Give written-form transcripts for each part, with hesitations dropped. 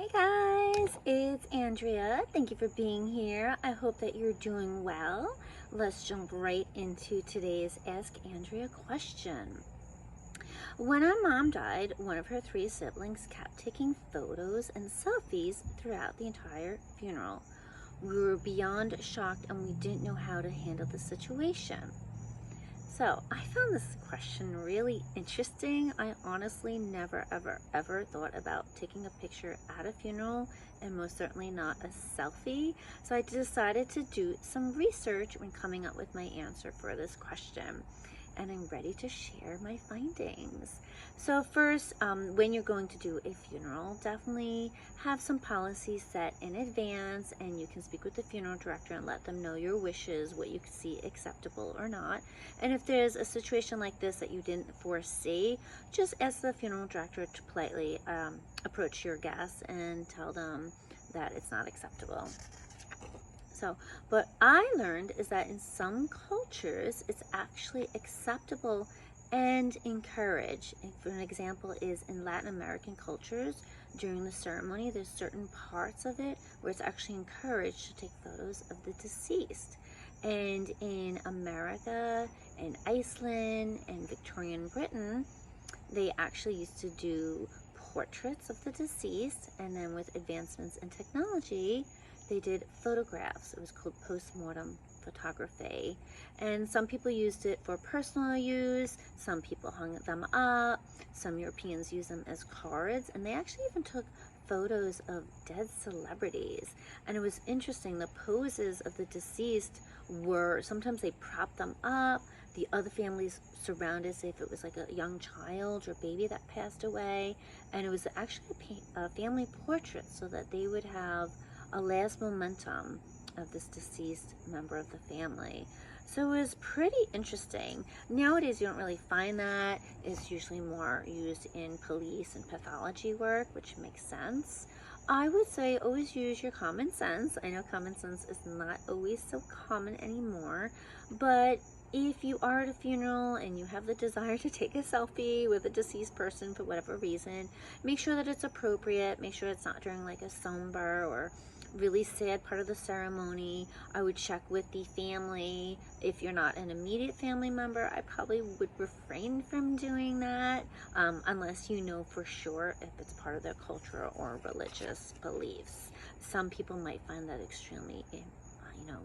Hey guys, it's Andrea. Thank you for being here. I hope that you're doing well. Let's jump right into today's Ask Andrea question. When our mom died, one of her three siblings kept taking photos and selfies throughout the entire funeral. We were beyond shocked and we didn't know how to handle the situation. So I found this question really interesting. I honestly never ever thought about taking a picture at a funeral, and most certainly not a selfie. So I decided to do some research when coming up with my answer for this question, and I'm ready to share my findings. So first, when you're going to do a funeral, definitely have some policies set in advance, and you can speak with the funeral director and let them know your wishes, what you see acceptable or not. And if there's a situation like this that you didn't foresee, just ask the funeral director to politely approach your guests and tell them that it's not acceptable. So, what I learned is that in some cultures, it's actually acceptable and encouraged. And for an example is in Latin American cultures, during the ceremony, there's certain parts of it where it's actually encouraged to take photos of the deceased. And in America and Iceland and Victorian Britain, they actually used to do portraits of the deceased, and then with advancements in technology, they did photographs. It was called post-mortem photography. And some people used it for personal use, some people hung them up, some Europeans use them as cards, and they actually even took photos of dead celebrities. And it was interesting, the poses of the deceased were, sometimes they propped them up, the other families surrounded, say if it was like a young child or baby that passed away, and it was actually a family portrait so that they would have a last momentum of this deceased member of the family. So it was pretty interesting. Nowadays you don't really find that. It's usually more used in police and pathology work, which makes sense. I would say always use your common sense. I know common sense is not always so common anymore, but if you are at a funeral and you have the desire to take a selfie with a deceased person for whatever reason, make sure that it's appropriate. Make sure it's not during like a somber or really sad part of the ceremony. I would check with the family. If you're not an immediate family member, I probably would refrain from doing that unless you know for sure if it's part of their culture or religious beliefs. Some people might find that extremely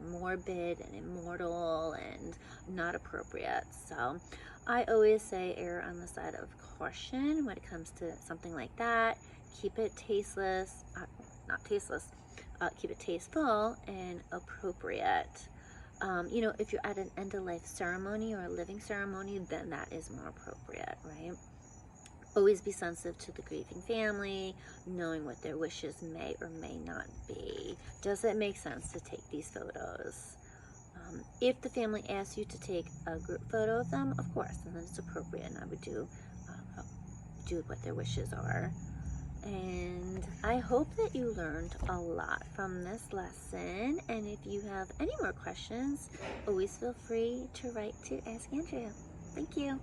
morbid and immortal and not appropriate. So I always say err on the side of caution when it comes to something like that. Keep it tasteless, not tasteless, keep it tasteful and appropriate. If you're at an end-of-life ceremony or a living ceremony, then that is more appropriate, right? Always be sensitive to the grieving family, knowing what their wishes may or may not be. Does it make sense to take these photos? If the family asks you to take a group photo of them, of course, and then it's appropriate, and I would do what their wishes are. And I hope that you learned a lot from this lesson. And if you have any more questions, always feel free to write to Ask Andrea. Thank you.